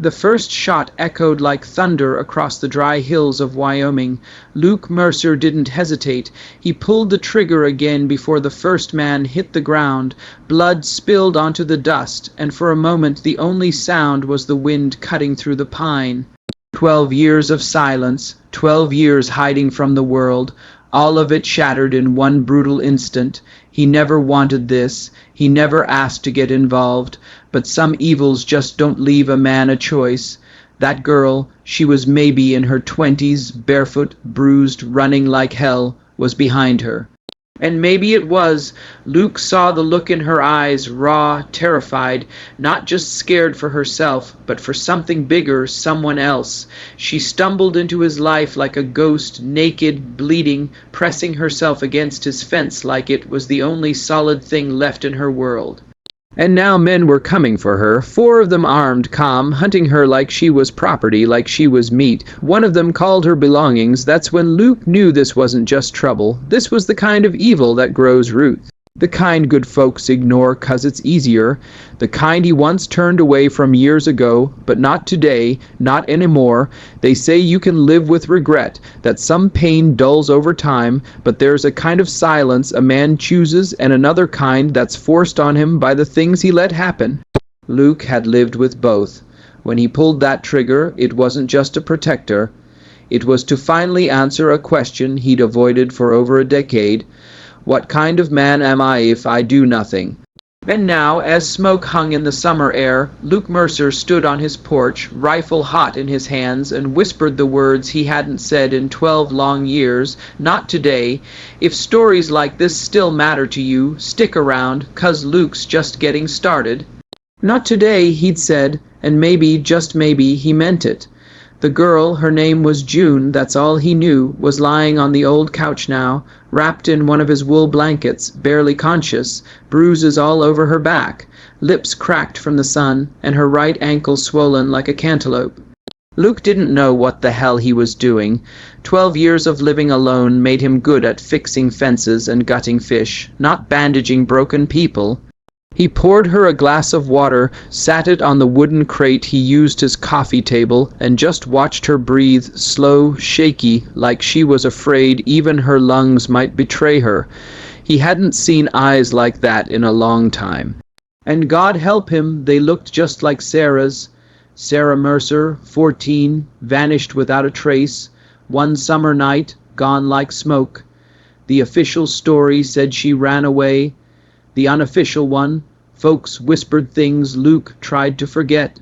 The first shot echoed like thunder across the dry hills of Wyoming. Luke Mercer didn't hesitate. He pulled the trigger again before the first man hit the ground. Blood spilled onto the dust, and for a moment the only sound was the wind cutting through the pine. 12 years of silence, 12 years hiding from the world, all of it shattered in one brutal instant. He never wanted this. He never asked to get involved. But some evils just don't leave a man a choice. That girl, she was maybe in her 20s, barefoot, bruised, running like hell, was behind her. And maybe it was. Luke saw the look in her eyes, raw, terrified, not just scared for herself, but for something bigger, someone else. She stumbled into his life like a ghost, naked, bleeding, pressing herself against his fence like it was the only solid thing left in her world. And now men were coming for her, 4 of them armed, calm, hunting her like she was property, like she was meat. One of them called her belongings. That's when Luke knew this wasn't just trouble. This was the kind of evil that grows roots. The kind good folks ignore 'cause it's easier. The kind he once turned away from years ago, but not today, not anymore. They say you can live with regret, that some pain dulls over time, but there's a kind of silence a man chooses and another kind that's forced on him by the things he let happen. Luke had lived with both. When he pulled that trigger, it wasn't just to protect her. It was to finally answer a question he'd avoided for over a decade. What kind of man am I if I do nothing? And now, as smoke hung in the summer air, Luke Mercer stood on his porch, rifle hot in his hands, and whispered the words he hadn't said in 12 long years. Not today. If stories like this still matter to you, stick around, 'cause Luke's just getting started. Not today, he'd said, and maybe, just maybe, he meant it. The girl, her name was June, that's all he knew, was lying on the old couch now, wrapped in one of his wool blankets, barely conscious, bruises all over her back, lips cracked from the sun, and her right ankle swollen like a cantaloupe. Luke didn't know what the hell he was doing. 12 years of living alone made him good at fixing fences and gutting fish, not bandaging broken people. He poured her a glass of water, sat it on the wooden crate he used as coffee table, and just watched her breathe, slow, shaky, like she was afraid even her lungs might betray her. He hadn't seen eyes like that in a long time. And God help him, they looked just like Sarah's. Sarah Mercer, 14, vanished without a trace. One summer night, gone like smoke. The official story said she ran away. The unofficial one, folks whispered things Luke tried to forget.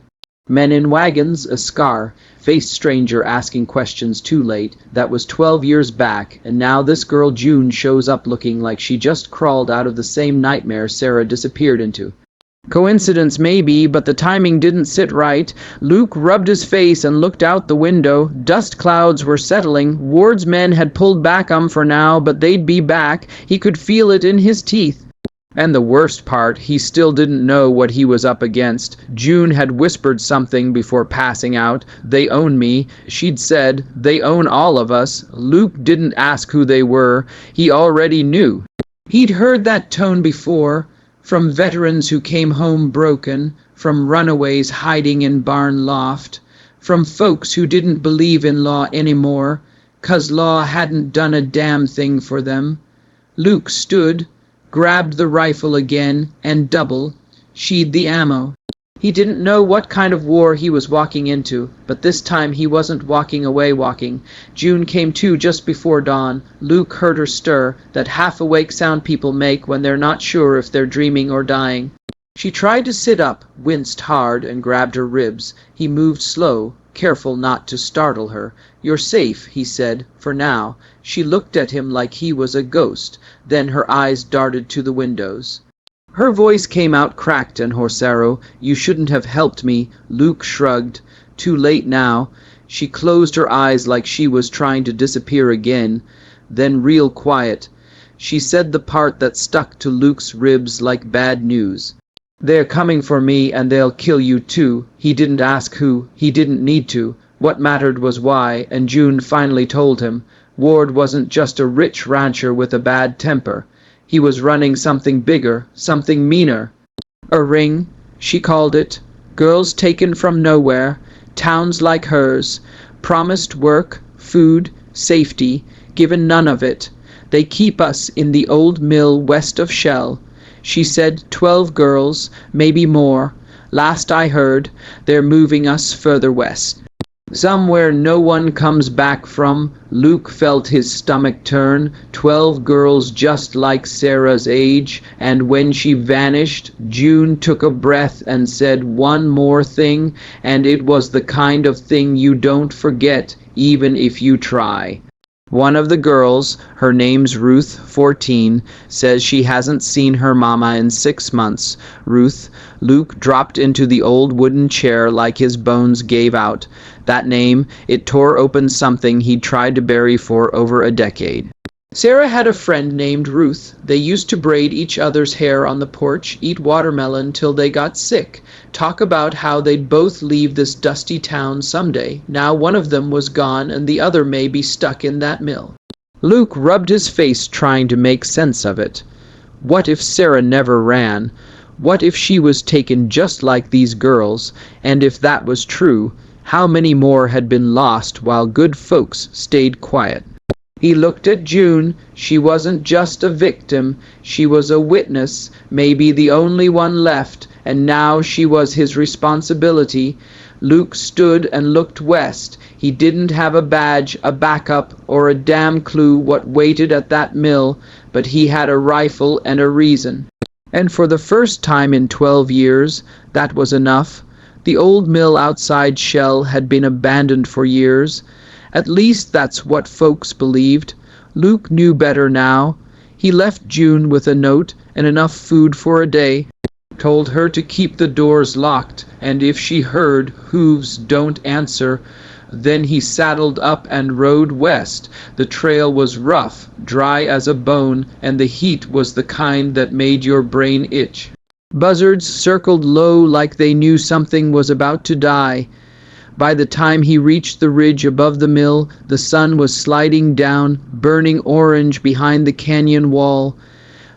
Men in wagons, a scar, faced stranger asking questions too late. That was 12 years back, and now this girl June shows up looking like she just crawled out of the same nightmare Sarah disappeared into. Coincidence maybe, but the timing didn't sit right. Luke rubbed his face and looked out the window. Dust clouds were settling. Ward's men had pulled back for now, but they'd be back. He could feel it in his teeth. And the worst part, he still didn't know what he was up against. June had whispered something before passing out. They own me. She'd said, they own all of us. Luke didn't ask who they were. He already knew. He'd heard that tone before, from veterans who came home broken, from runaways hiding in barn loft, from folks who didn't believe in law anymore, 'cause law hadn't done a damn thing for them. Luke stood, grabbed the rifle again, and sheathed the ammo. He didn't know what kind of war he was walking into, but this time he wasn't walking away walking. June came to just before dawn. Luke heard her stir, that half-awake sound people make when they're not sure if they're dreaming or dying. She tried to sit up, winced hard, and grabbed her ribs. He moved slow, careful not to startle her. You're safe, he said, for now. She looked at him like he was a ghost. Then her eyes darted to the windows. Her voice came out cracked and horsero. You shouldn't have helped me. Luke shrugged. Too late now. She closed her eyes like she was trying to disappear again. Then real quiet. She said the part that stuck to Luke's ribs like bad news. They're coming for me and they'll kill you too. He didn't ask who. He didn't need to. What mattered was why, and June finally told him. Ward wasn't just a rich rancher with a bad temper. He was running something bigger, something meaner. A ring, she called it. Girls taken from nowhere, towns like hers, promised work, food, safety, given none of it. They keep us in the old mill west of Shell. She said 12 girls, maybe more. Last I heard, they're moving us further west. Somewhere no one comes back from. Luke felt his stomach turn. 12 girls just like Sarah's age, and when she vanished, June took a breath and said one more thing, and it was the kind of thing you don't forget, even if you try. One of the girls, her name's Ruth, 14, says she hasn't seen her mama in 6 months. Ruth, Luke dropped into the old wooden chair like his bones gave out. That name, it tore open something he'd tried to bury for over a decade. Sarah had a friend named Ruth. They used to braid each other's hair on the porch, eat watermelon till they got sick, talk about how they'd both leave this dusty town someday. Now one of them was gone and the other may be stuck in that mill. Luke rubbed his face trying to make sense of it. What if Sarah never ran? What if she was taken just like these girls? And if that was true, how many more had been lost while good folks stayed quiet? He looked at June. She wasn't just a victim, she was a witness, maybe the only one left, and now she was his responsibility. Luke stood and looked west. He didn't have a badge, a backup, or a damn clue what waited at that mill, but he had a rifle and a reason. And for the first time in 12 years, that was enough. The old mill outside Shell had been abandoned for years. At least that's what folks believed. Luke knew better now. He left June with a note and enough food for a day, told her to keep the doors locked, and if she heard hooves don't answer. Then he saddled up and rode west. The trail was rough, dry as a bone, and the heat was the kind that made your brain itch. Buzzards circled low like they knew something was about to die. By the time he reached the ridge above the mill, the sun was sliding down, burning orange behind the canyon wall.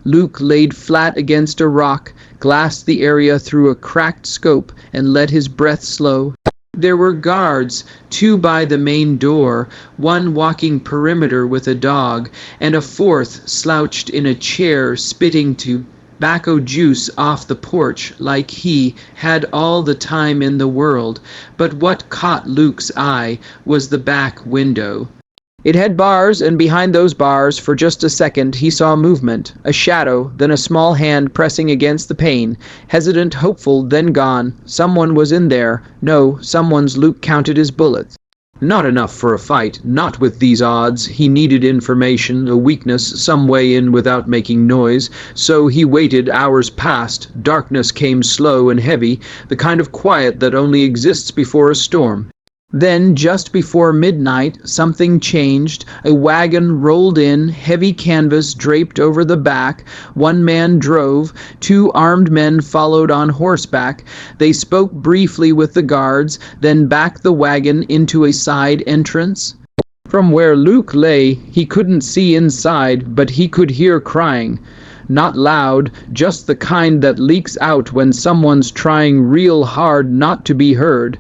Luke laid flat against a rock, glassed the area through a cracked scope, and let his breath slow. There were guards, 2 by the main door, 1 walking perimeter with a dog, and a 4th slouched in a chair spitting tobacco juice off the porch like he had all the time in the world. But what caught Luke's eye was the back window. It had bars, and behind those bars, for just a second, he saw movement, a shadow, then a small hand pressing against the pane, hesitant, hopeful, then gone. Someone was in there. No, someone's. Luke counted his bullets. Not enough for a fight, not with these odds. He needed information, a weakness, some way in without making noise. So he waited. Hours passed. Darkness came slow and heavy, the kind of quiet that only exists before a storm. Then, just before midnight, something changed. A wagon rolled in, heavy canvas draped over the back. 1 man drove. 2 armed men followed on horseback. They spoke briefly with the guards, then backed the wagon into a side entrance. From where Luke lay, he couldn't see inside, but he could hear crying. Not loud, just the kind that leaks out when someone's trying real hard not to be heard.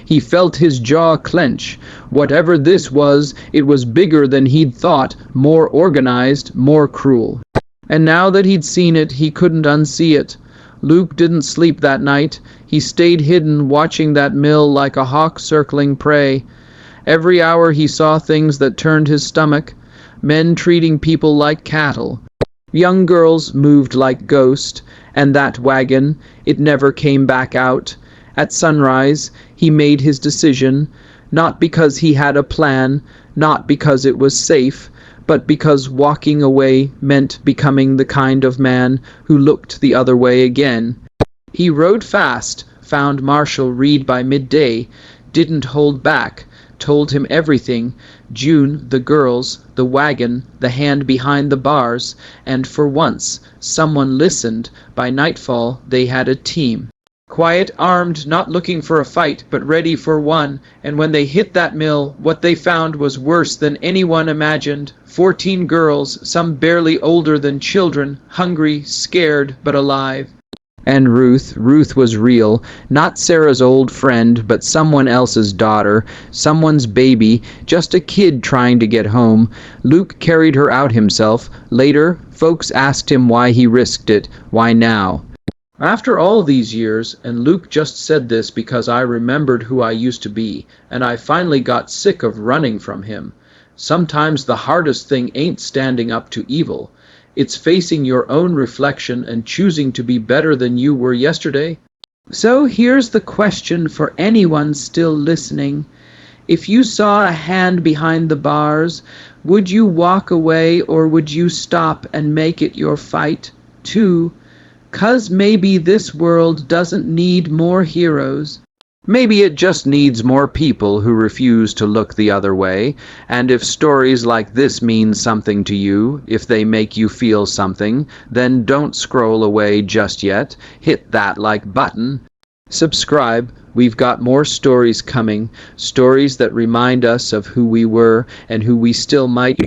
He felt his jaw clench. Whatever this was, it was bigger than he'd thought, more organized, more cruel. And now that he'd seen it, he couldn't unsee it. Luke didn't sleep that night. He stayed hidden, watching that mill like a hawk circling prey. Every hour he saw things that turned his stomach. Men treating people like cattle. Young girls moved like ghosts. And that wagon, it never came back out. At sunrise, he made his decision, not because he had a plan, not because it was safe, but because walking away meant becoming the kind of man who looked the other way again. He rode fast, found Marshall Reed by midday, didn't hold back, told him everything, June, the girls, the wagon, the hand behind the bars, and for once, someone listened. By nightfall, they had a team. Quiet, armed, not looking for a fight, but ready for one. And when they hit that mill, what they found was worse than anyone imagined. 14 girls, some barely older than children, hungry, scared, but alive. And Ruth was real, not Sarah's old friend, but someone else's daughter, someone's baby, just a kid trying to get home. Luke carried her out himself. Later, folks asked him why he risked it, why now. After all these years, and Luke just said this because I remembered who I used to be, and I finally got sick of running from him. Sometimes the hardest thing ain't standing up to evil. It's facing your own reflection and choosing to be better than you were yesterday. So here's the question for anyone still listening. If you saw a hand behind the bars, would you walk away or would you stop and make it your fight, too? 'Cause maybe this world doesn't need more heroes. Maybe it just needs more people who refuse to look the other way. And if stories like this mean something to you, if they make you feel something, then don't scroll away just yet. Hit that like button. Subscribe. We've got more stories coming, stories that remind us of who we were and who we still might be.